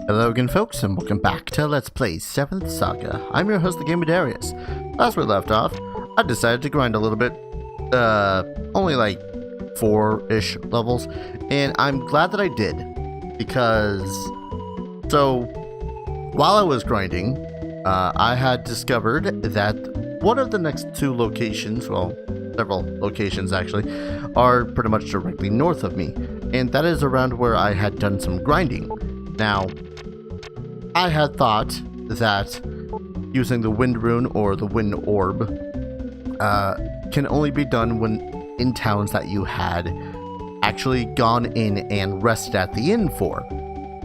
Hello again folks, and welcome back to Let's Play 7th Saga. I'm your host, the Gamer Darius. Last we left off, I decided to grind a little bit. Only like 4-ish levels. And I'm glad that I did. Because, so, while I was grinding, I had discovered that one of the next two locations, well, several locations actually, are pretty much directly north of me. And that is around where I had done some grinding. Now, I had thought that using the wind rune or the wind orb can only be done when in towns that you had actually gone in and rested at the inn for.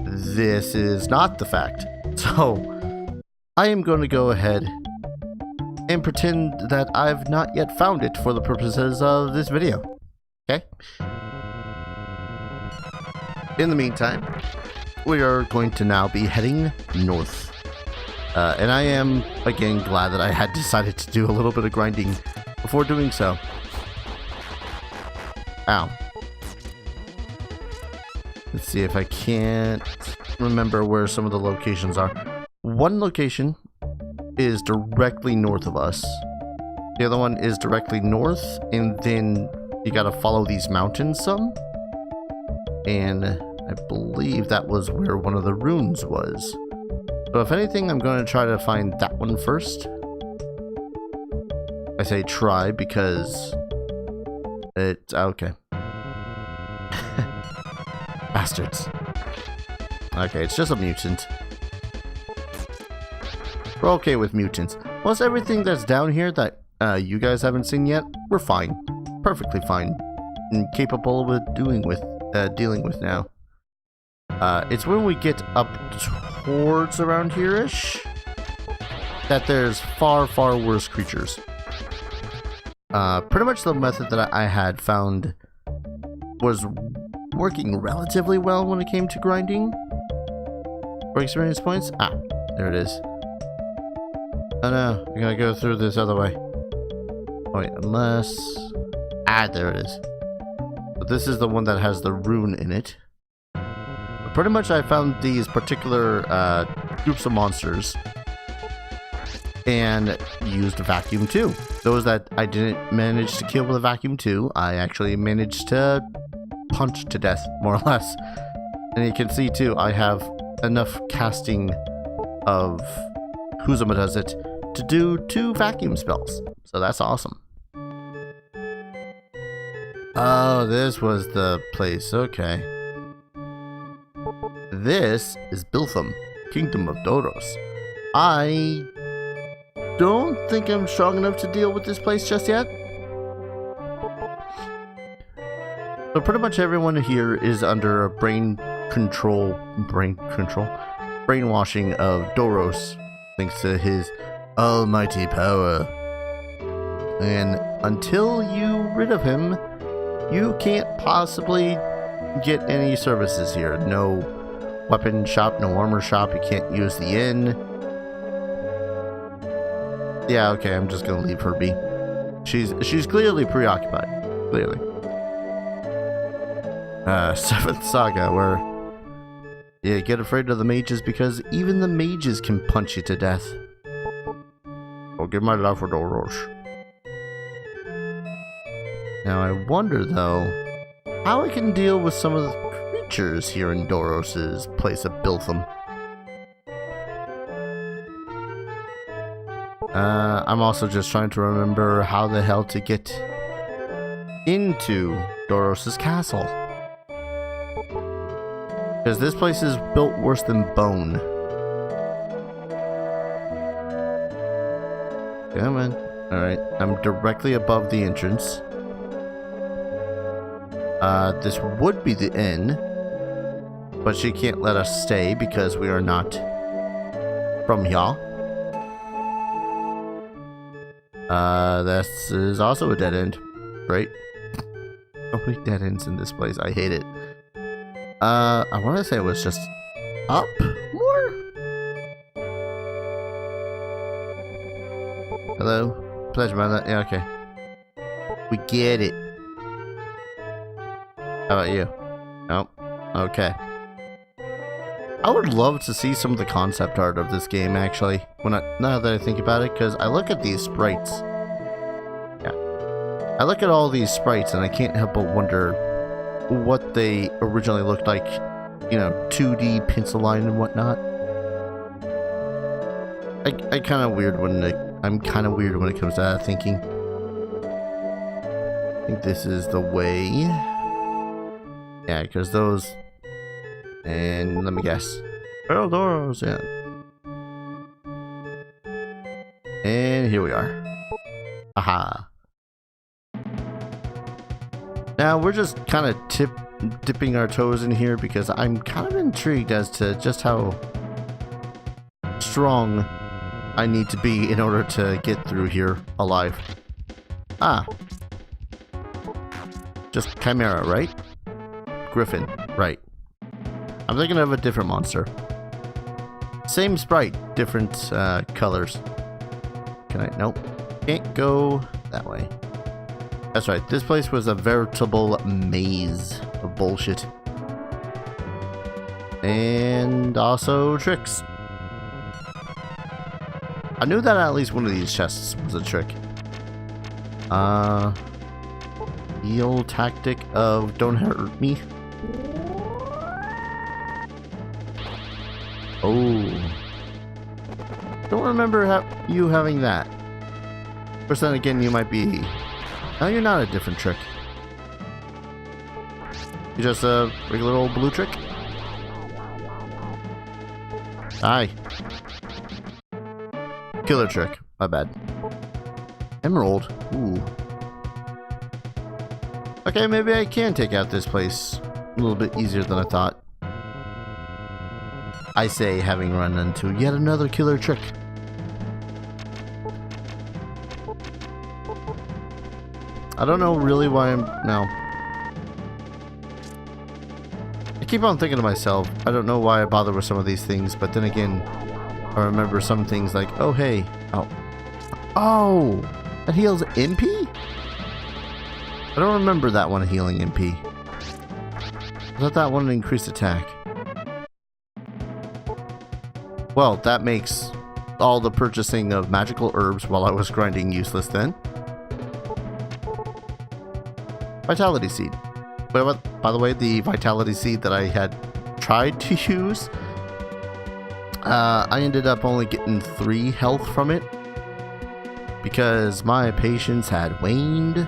This is not the fact. So, I am going to go ahead and pretend that I've not yet found it for the purposes of this video. Okay? In the meantime, we are going to now be heading north. And I am, again, glad that I had decided to do a little bit of grinding before doing so. Ow. Let's see if I can't remember where some of the locations are. One location is directly north of us. The other one is directly north, and then you gotta follow these mountains some. And I believe that was where one of the runes was. So if anything, I'm going to try to find that one first. I say try because it's okay. Bastards. Okay, it's just a mutant. We're okay with mutants. Plus everything that's down here that you guys haven't seen yet, we're fine. Perfectly fine. And capable of dealing with now. It's when we get up towards around here-ish that there's far, far worse creatures. Pretty much the method that I had found was working relatively well when it came to grinding for experience points. Ah, there it is. Oh no, I gotta go through this other way. Wait, unless... Ah, there it is. But this is the one that has the rune in it. Pretty much I found these particular groups of monsters and used a vacuum too. Those that I didn't manage to kill with a vacuum too, I actually managed to punch to death, more or less. And you can see too, I have enough casting of Kuzama does it to do 2 vacuum spells. So that's awesome. Oh, this was the place, okay. This is Bilthem, Kingdom of Doros. I don't think I'm strong enough to deal with this place just yet. So pretty much everyone here is under a brainwashing of Doros, thanks to his almighty power. And until you rid of him, you can't possibly get any services here. No weapon shop, no armor shop, you can't use the inn. Yeah, okay, I'm just gonna leave her be. She's clearly preoccupied. Clearly. 7th Saga, where you get afraid of the mages because even the mages can punch you to death. I'll give my love for Doros. Now I wonder though, how I can deal with some of the creatures here in Doros's place of Bilthem. I'm also just trying to remember how the hell to get into Doros's castle. Because this place is built worse than bone. Come on. Alright, I'm directly above the entrance. This would be the inn, but she can't let us stay because we are not from here. This is also a dead end. Great. So many dead ends in this place. I hate it. I want to say it was just up more? Hello? Pleasure, man. Yeah, okay. We get it. How about you? Nope. Okay. I would love to see some of the concept art of this game, actually, now that I think about it, because I look at these sprites. Yeah. I look at all these sprites, and I can't help but wonder what they originally looked like, you know, 2D pencil line and whatnot. I'm kind of weird when it comes to that thinking. I think this is the way. Yeah, because those... And let me guess. Doros, yeah. And here we are. Aha. Now we're just kind of dipping our toes in here because I'm kind of intrigued as to just how strong I need to be in order to get through here alive. Ah. Just Chimera, right? Griffin, right. I'm thinking of a different monster. Same sprite, different colors. Can I? Nope. Can't go that way. That's right. This place was a veritable maze of bullshit. And also tricks. I knew that at least one of these chests was a trick. The old tactic of don't hurt me. Oh. Don't remember you having that. But then again, you might be... No, you're not a different trick. You're just a regular old blue trick? Aye. Killer trick. My bad. Emerald. Ooh. Okay, maybe I can take out this place a little bit easier than I thought. I say, having run into yet another killer trick. I don't know really why I'm... No. I keep on thinking to myself, I don't know why I bother with some of these things, but then again, I remember some things like, oh hey, oh. Oh! That heals MP? I don't remember that one healing MP. I thought that one increased attack. Well, that makes all the purchasing of magical herbs while I was grinding useless then. Vitality seed. But by the way, the vitality seed that I had tried to use, I ended up only getting 3 health from it because my patience had waned.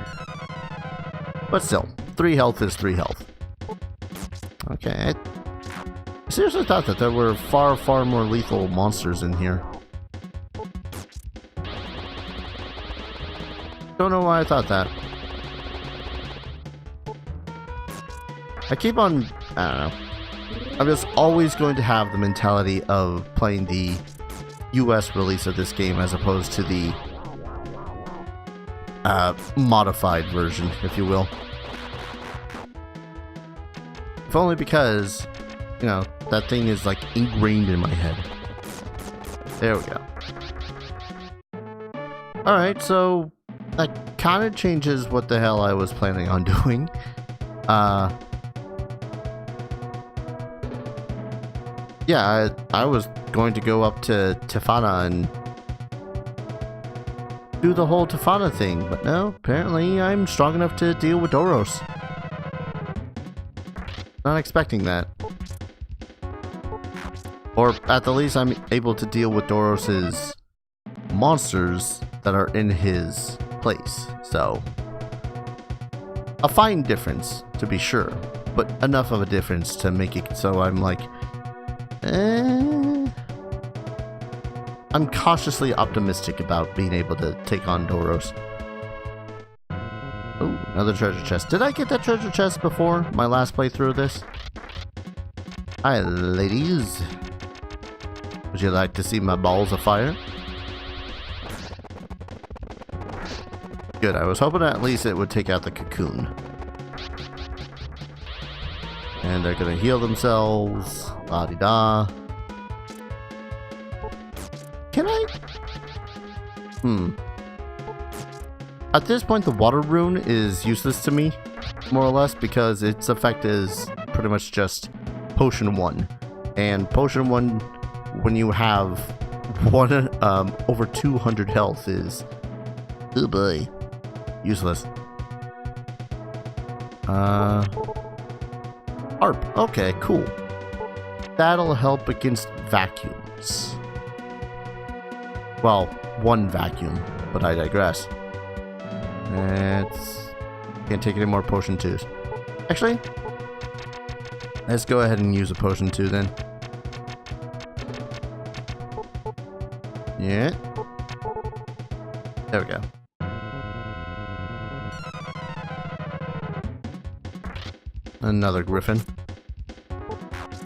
But still, 3 health is 3 health. Okay. I seriously thought that there were far, far more lethal monsters in here. Don't know why I thought that. I keep on... I don't know. I'm just always going to have the mentality of playing the US release of this game as opposed to the modified version, if you will. If only because, you know, that thing is like ingrained in my head. There we go. Alright, so that kind of changes what the hell I was planning on doing. Yeah, I was going to go up to Tefana and do the whole Tefana thing, but no, apparently I'm strong enough to deal with Doros. Not expecting that. Or at the least I'm able to deal with Doros's monsters that are in his place. So, a fine difference, to be sure, but enough of a difference to make it so I'm like, I'm cautiously optimistic about being able to take on Doros. Oh, another treasure chest. Did I get that treasure chest before my last playthrough of this? Hi, ladies. Would you like to see my balls of fire? Good, I was hoping at least it would take out the cocoon. And they're gonna heal themselves. La-di-da. Can I? At this point, the water rune is useless to me, more or less, because its effect is pretty much just potion 1. And potion 1, when you have one over 200 health, is, oh boy, useless. Harp. Okay, cool. That'll help against vacuums. Well, one vacuum, but I digress. Can't take any more potion 2s. Actually, let's go ahead and use a potion 2 then. Yeah. There we go. Another griffin.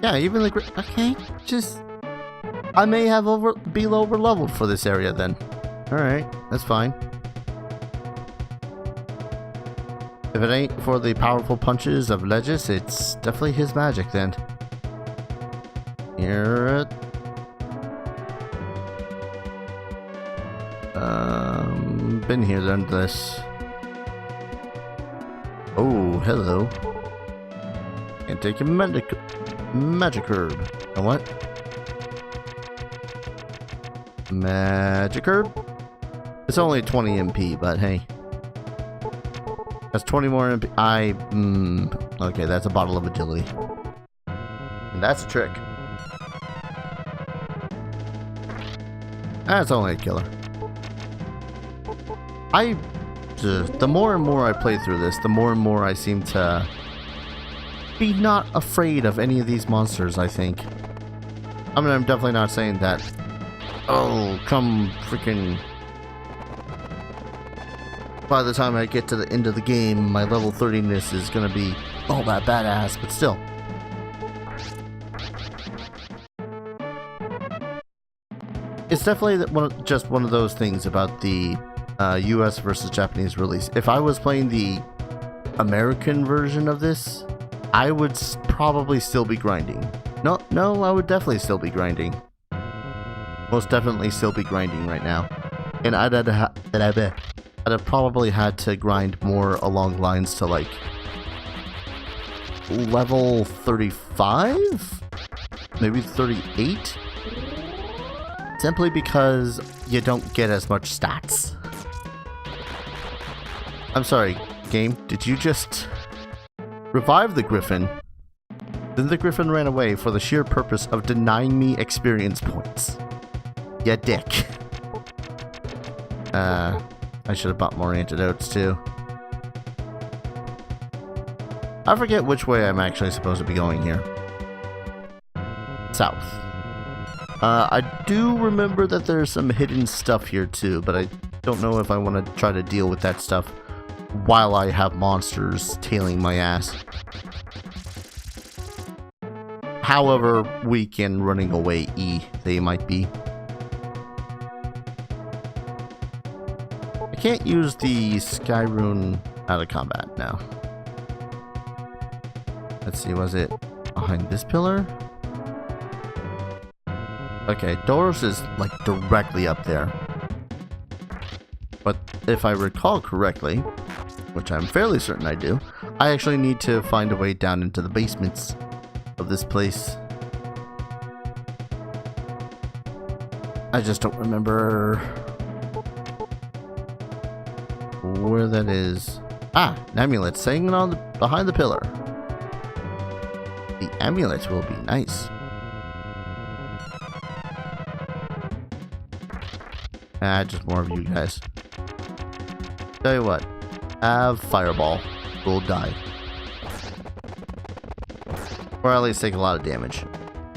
Yeah, even the griffin. Okay, just I may have be over leveled for this area then. All right, that's fine. If it ain't for the powerful punches of Lejes, it's definitely his magic then. Here. Been here, done this. Oh, hello. Can't take a magic herb. And what? Magic herb? It's only 20 MP, but hey. That's 20 more MP. Okay, that's a bottle of agility. And that's a trick. That's only a killer. The more and more I play through this, the more and more I seem to be not afraid of any of these monsters, I think. I mean, I'm definitely not saying that, oh, come freaking... By the time I get to the end of the game, my level 30ness is gonna be all that badass, but still. It's definitely just one of those things about the US versus Japanese release. If I was playing the American version of this, I would probably still be grinding. No, I would definitely still be grinding. Most definitely still be grinding right now. And I'd have probably had to grind more along lines to like level 35? Maybe 38? Simply because you don't get as much stats. I'm sorry, game, did you just revive the griffin? Then the griffin ran away for the sheer purpose of denying me experience points. Ya dick. I should have bought more antidotes too. I forget which way I'm actually supposed to be going here. South. I do remember that there's some hidden stuff here too, but I don't know if I want to try to deal with that stuff while I have monsters tailing my ass. However weak and running away they might be. I can't use the Sky Rune out of combat now. Let's see, was it behind this pillar? Okay, Doros is like directly up there. But if I recall correctly, which I'm fairly certain I do, I actually need to find a way down into the basements of this place. I just don't remember where that is. Ah, an amulet sitting on behind the pillar. The amulet will be nice. Just more of you guys. Tell you what, have fireball. Will die. Or at least take a lot of damage.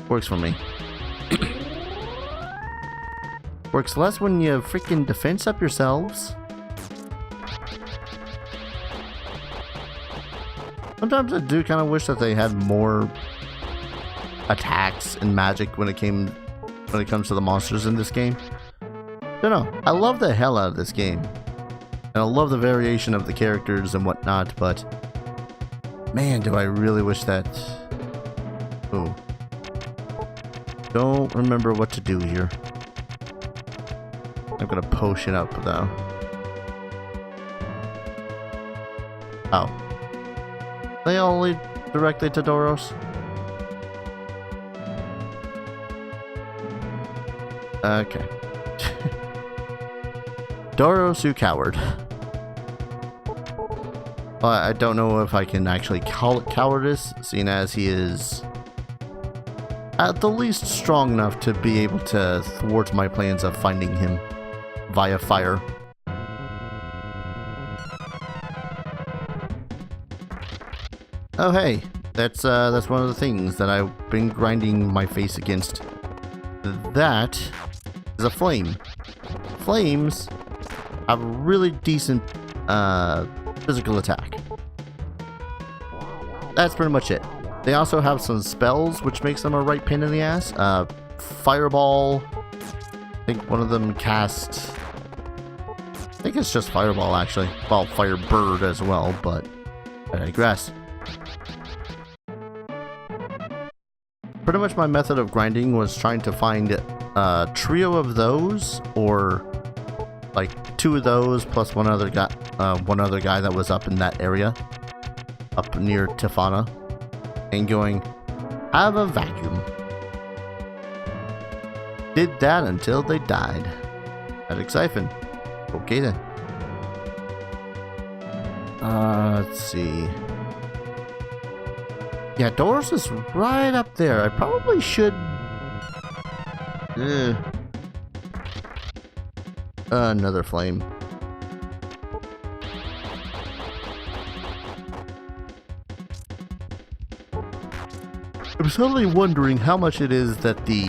Works for me. Works less when you freaking defense up yourselves. Sometimes I do kind of wish that they had more attacks and magic when it comes to the monsters in this game. Don't know. I love the hell out of this game. And I love the variation of the characters and whatnot, but man, do I really wish that... Oh. Don't remember what to do here. I'm gonna potion up though. Oh. They all lead directly to Doros? Okay. Doros, you coward. Well, I don't know if I can actually call it cowardice, seeing as he is at the least strong enough to be able to thwart my plans of finding him via fire. Oh hey, that's one of the things that I've been grinding my face against. That is a flame. Flames have really decent physical attack. That's pretty much it. They also have some spells which makes them a right pain in the ass. Fireball. I think one of them cast. I think it's just Fireball actually. Well, Firebird as well, but I digress. Pretty much my method of grinding was trying to find a trio of those, or like 2 of those plus one other guy that was up in that area, up near Tifana, and going, have a vacuum. Did that until they died. Attic siphon. Okay then. Let's see. Yeah, Doros is right up there. I probably should... another flame. I'm suddenly wondering how much it is that the...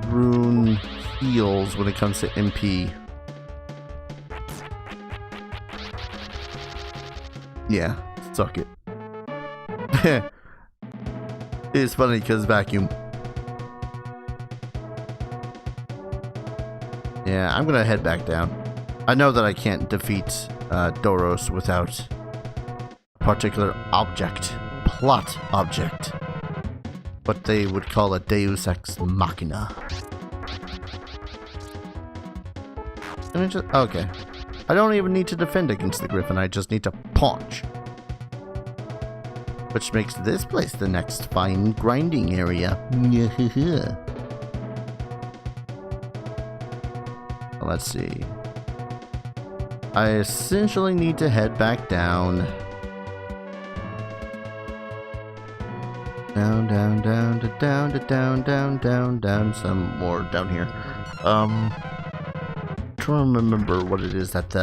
rune heals when it comes to MP. Yeah, suck it. It's funny because vacuum. Yeah, I'm gonna head back down. I know that I can't defeat Doros without a particular object, plot object, what they would call a Deus Ex Machina. Okay. I don't even need to defend against the Griffin, I just need to punch. Which makes this place the next fine grinding area. Let's see. I essentially need to head back down. Down, down, down, down, down, down, down, down, some more down here. Trying to remember what it is that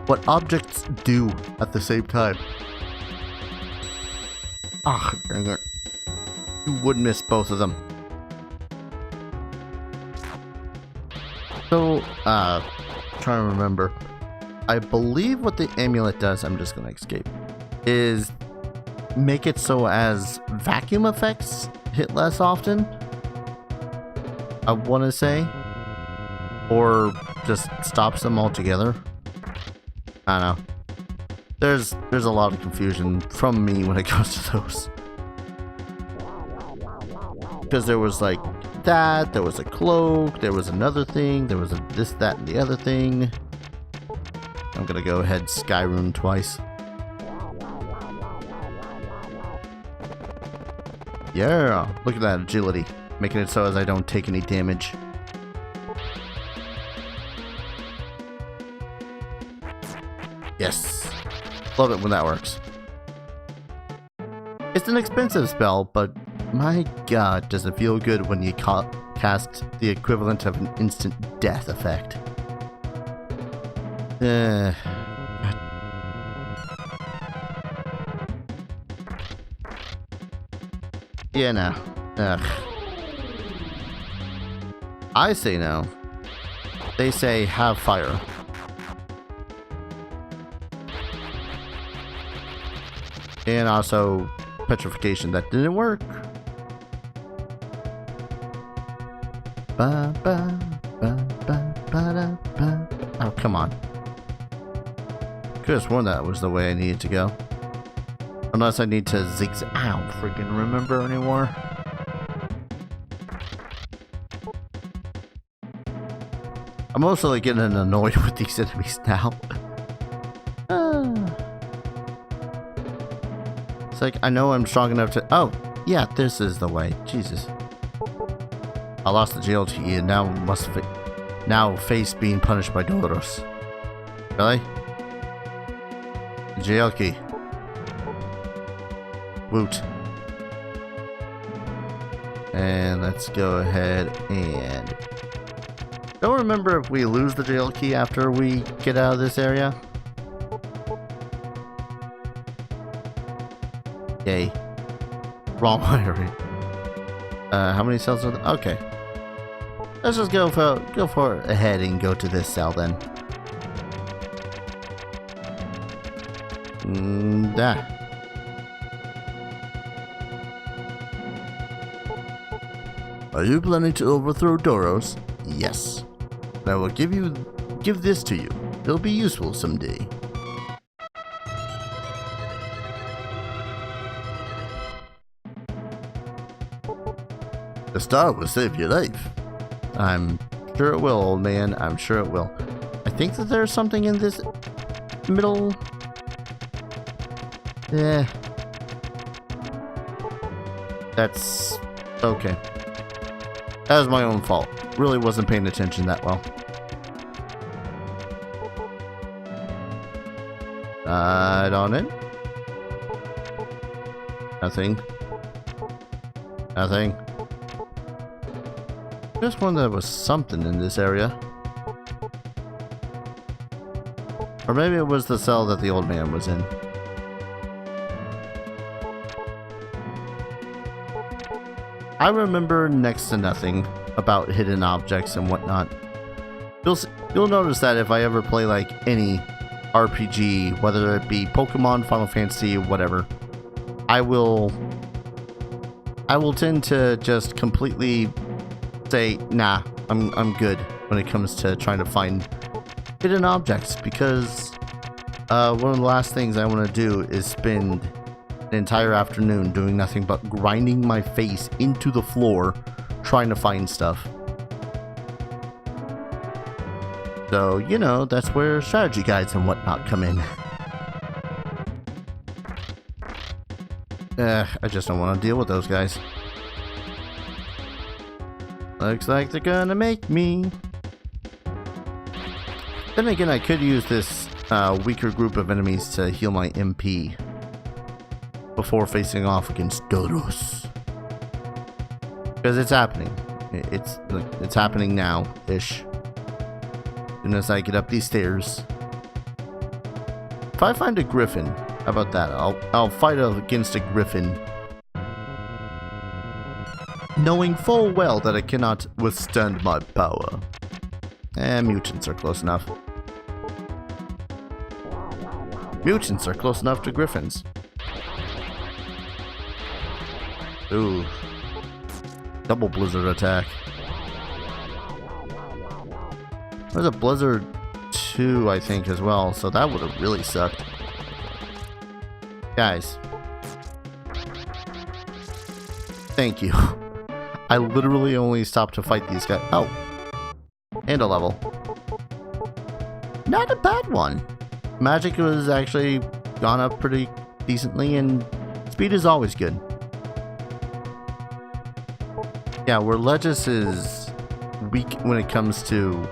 what objects do at the same time. Ah, dang it. You would miss both of them. So, trying to remember. I believe what the amulet does, I'm just gonna escape, is make it so as vacuum effects hit less often. I want to say. Or just stops them altogether. I don't know. There's a lot of confusion from me when it comes to those. Because there was like that, there was a cloak, there was another thing, there was a this, that, and the other thing. I'm gonna go ahead Skyrim twice. Yeah, look at that agility. Making it so as I don't take any damage. Yes. Love it when that works. It's an expensive spell, but my god, does it feel good when you cast the equivalent of an instant death effect. Yeah, no. Ugh. I say no. They say have fire. And also petrification. That didn't work. Ba, ba, ba, ba, ba, ba, ba. Oh, come on. Could have sworn that was the way I needed to go. Unless I need to zigzag. I don't freaking remember anymore. I'm also like getting annoyed with these enemies now. like, I know I'm strong enough to... Oh, yeah, this is the way. Jesus. I lost the jail key and now now face being punished by Doros. Really? The jail key. Woot. And let's go ahead and... Don't remember if we lose the jail key after we get out of this area. Yay. Wrong area. How many cells are there? Okay. Let's just go for ahead and go to this cell then. Are you planning to overthrow Doros? Yes. I will give this to you. It'll be useful someday. The star will save your life. I'm sure it will, old man. I'm sure it will. I think that there's something in this middle... Yeah. That's... okay. That was my own fault. Really wasn't paying attention that well. On it. Nothing. Nothing. Just one that was something in this area. Or maybe it was the cell that the old man was in. I remember next to nothing about hidden objects and whatnot. You'll notice that if I ever play like any RPG, whether it be Pokemon, Final Fantasy, whatever, I will tend to just completely say, nah, I'm good when it comes to trying to find hidden objects, because one of the last things I want to do is spend an entire afternoon doing nothing but grinding my face into the floor trying to find stuff. So, you know, that's where strategy guides and whatnot come in. I just don't want to deal with those guys. Looks like they're gonna make me. Then again, I could use this weaker group of enemies to heal my MP before facing off against Doros. Because it's happening. It's happening now-ish. As soon as I get up these stairs. If I find a griffin, how about that? I'll fight against a griffin, knowing full well that it cannot withstand my power. Mutants are close enough. Mutants are close enough to griffins. Ooh. Double blizzard attack. There's a blizzard 2, I think, as well, so that would have really sucked. Guys. Thank you. I literally only stopped to fight these guys. Oh. And a level. Not a bad one. Magic was actually gone up pretty decently, and speed is always good. Yeah, where Lejes is weak when it comes to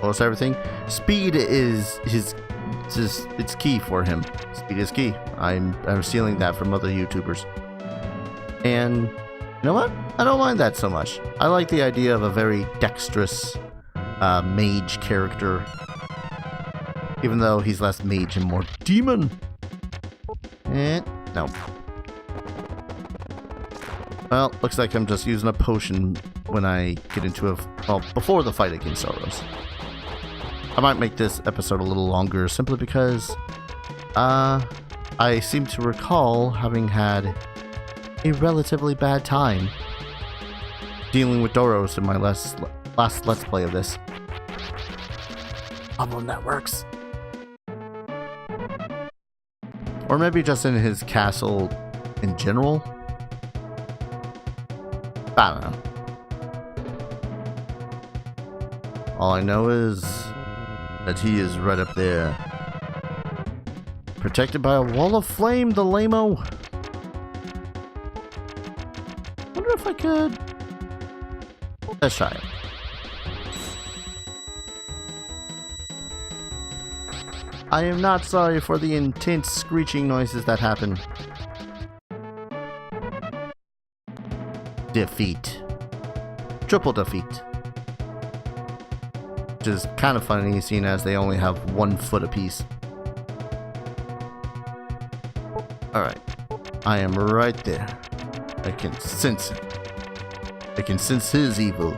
almost everything, speed is it's key for him. Speed is key. I'm stealing that from other YouTubers. And you know what? I don't mind that so much. I like the idea of a very dexterous mage character, even though he's less mage and more demon. No. Well, looks like I'm just using a potion when I get into before the fight against Doros. I might make this episode a little longer simply because I seem to recall having had a relatively bad time dealing with Doros in my last Let's Play of this. Problem networks. Or maybe just in his castle in general. I don't know. All I know is that he is right up there. Protected by a wall of flame, the lame-o. if I could... Let's try it. I am not sorry for the intense screeching noises that happen. Defeat. Triple defeat. Which is kind of funny, seeing as they only have 1 foot apiece. Alright. I am right there. I can sense it. I can sense his evil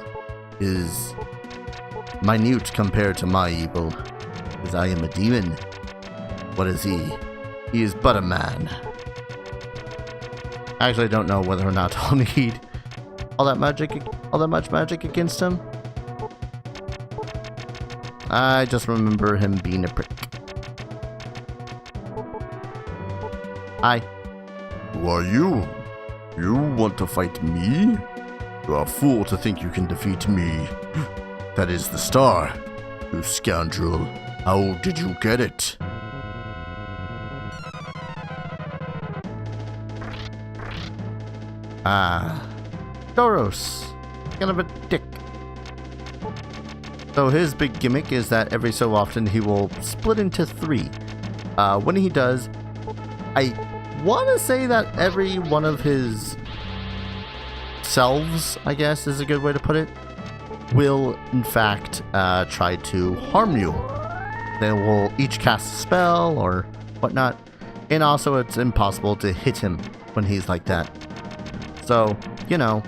is minute compared to my evil. Because I am a demon. What is he? He is but a man. Actually, I don't know whether or not I'll need all that much magic against him. I just remember him being a prick. Hi. Who are you? You want to fight me? You are a fool to think you can defeat me. That is the star. You scoundrel. How did you get it? Doros. Kind of a dick. So his big gimmick is that every so often he will split into 3. When he does, I want to say that every one of his selves, I guess is a good way to put it, will in fact try to harm you. They will each cast a spell or whatnot, and also it's impossible to hit him when he's like that. So, you know,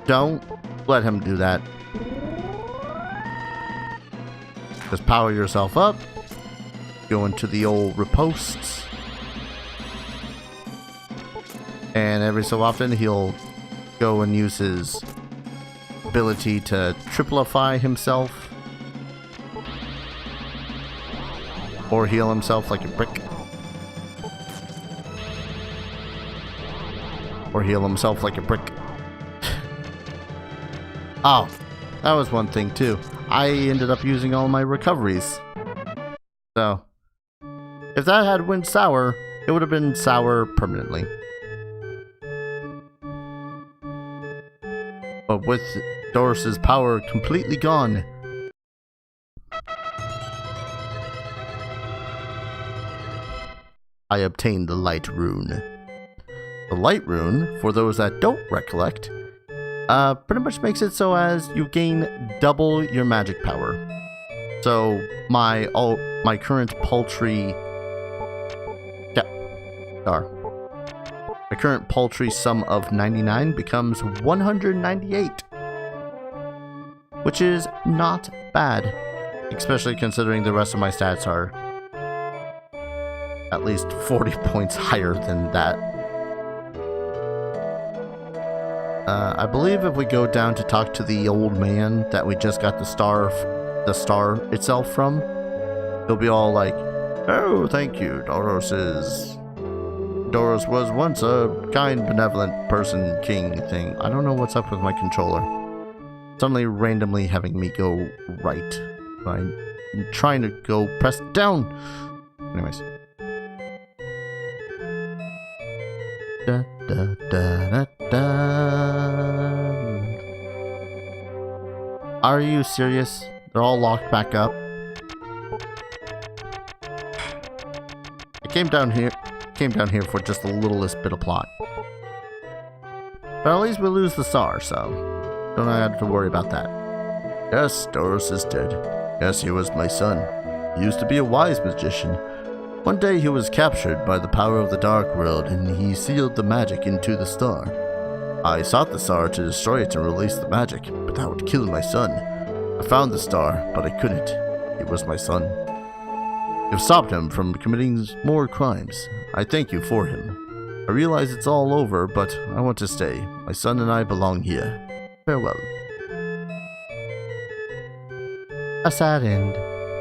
don't let him do that. Just power yourself up, go into the old riposts, and every so often he'll go and use his ability to triplify himself, or heal himself like a brick, or heal himself like a brick. Oh, that was one thing too. I ended up using all my recoveries. So, if that had went sour, it would have been sour permanently. But with Doros's power completely gone, I obtained the Light Rune. The Light Rune, for those that don't recollect, pretty much makes it so as you gain double your magic power. So my current paltry my current paltry sum of 99 becomes 198, which is not bad, especially considering the rest of my stats are at least 40 points higher than that. I believe if we go down to talk to the old man that we just got the star itself from, he'll be all like, "Oh, thank you, Doros was once a kind, benevolent person, king thing." I don't know what's up with my controller. Suddenly, randomly having me go right. I'm trying to go press down. Anyways. Da, da, da, da, da. Are you serious? They're all locked back up. I came down here for just the littlest bit of plot. But at least we lose the star, so don't have to worry about that. Yes, Doros is dead. Yes, he was my son. He used to be a wise magician. One day he was captured by the power of the dark world, and he sealed the magic into the star. I sought the star to destroy it and release the magic, but that would kill my son. I found the star, but I couldn't. He was my son. You've stopped him from committing more crimes. I thank you for him. I realize it's all over, but I want to stay. My son and I belong here. Farewell. A sad end.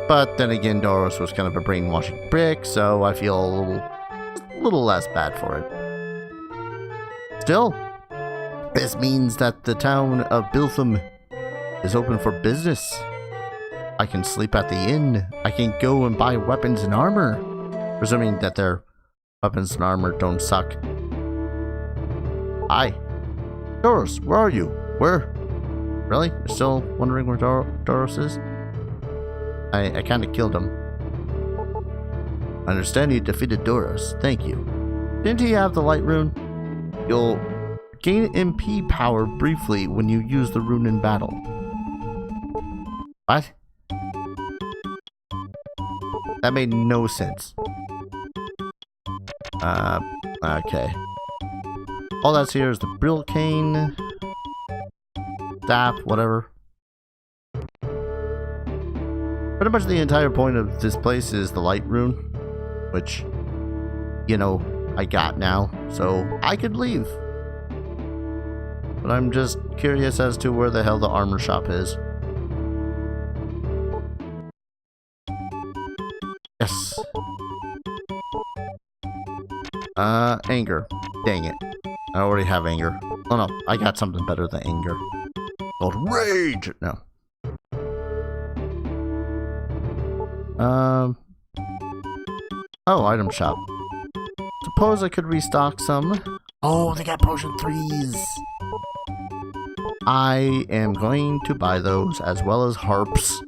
But then again, Doros was kind of a brainwashing prick, so I feel a little less bad for it. Still, this means that the town of Bilthem is open for business. I can sleep at the inn. I can go and buy weapons and armor. Presuming that their weapons and armor don't suck. Hi. Doros, where are you? Where? Really? You're still wondering where Doros is? I kind of killed him. I understand you defeated Doros. Thank you. Didn't he have the light rune? You'll gain MP power briefly when you use the rune in battle. What? That made no sense. Okay. All that's here is the Bilthem, staff, whatever. Pretty much the entire point of this place is the light rune, which, you know, I got now, so I could leave. But I'm just curious as to where the hell the armor shop is. Yes. Anger. Dang it. I already have anger. Oh no, I got something better than anger. Called rage! No. Oh, item shop. Suppose I could restock some. Oh, they got potion 3s. I am going to buy those as well as harps.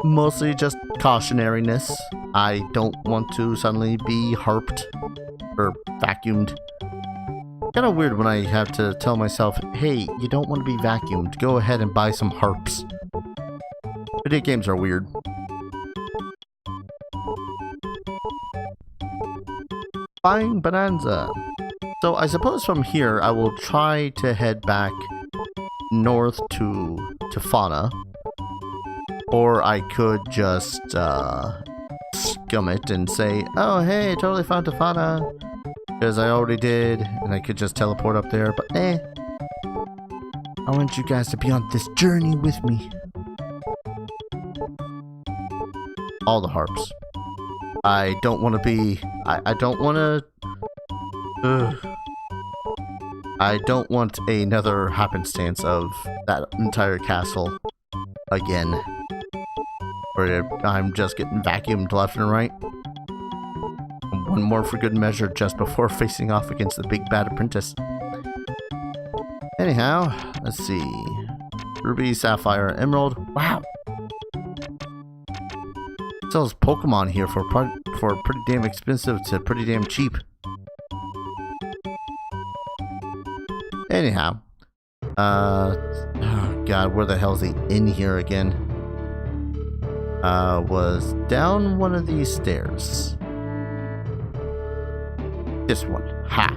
Mostly just cautionariness. I don't want to suddenly be harped or vacuumed. Kind of weird when I have to tell myself, hey, you don't want to be vacuumed. Go ahead and buy some harps. Video games are weird. Buying Bonanza. So I suppose from here I will try to head back north to Fauna. Or I could just scum it and say, oh hey, I totally found Tefana. Because I already did, and I could just teleport up there, but I want you guys to be on this journey with me. All the harps. I don't want to be... I don't want to... I don't want another happenstance of that entire castle again. Where I'm just getting vacuumed left and right. One more for good measure just before facing off against the big bad apprentice. Anyhow, let's see. Ruby, Sapphire, Emerald. Wow! Sells Pokemon here for pretty damn expensive to pretty damn cheap. Anyhow. Oh god, where the hell is the inn here again? Was down one of these stairs. This one. Ha!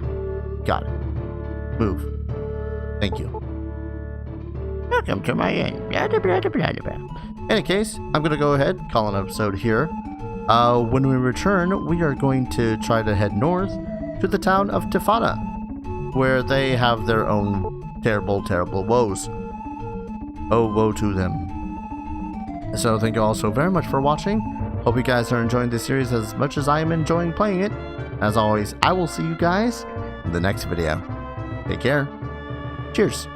Got it. Move. Thank you. Welcome to my inn. Blah, blah, blah, blah, blah. In any case, I'm going to go ahead, call an episode here. When we return, we are going to try to head north to the town of Tefana, where they have their own terrible, terrible woes. Oh, woe to them. So thank you all so very much for watching. Hope you guys are enjoying this series as much as I am enjoying playing it. As always, I will see you guys in the next video. Take care. Cheers.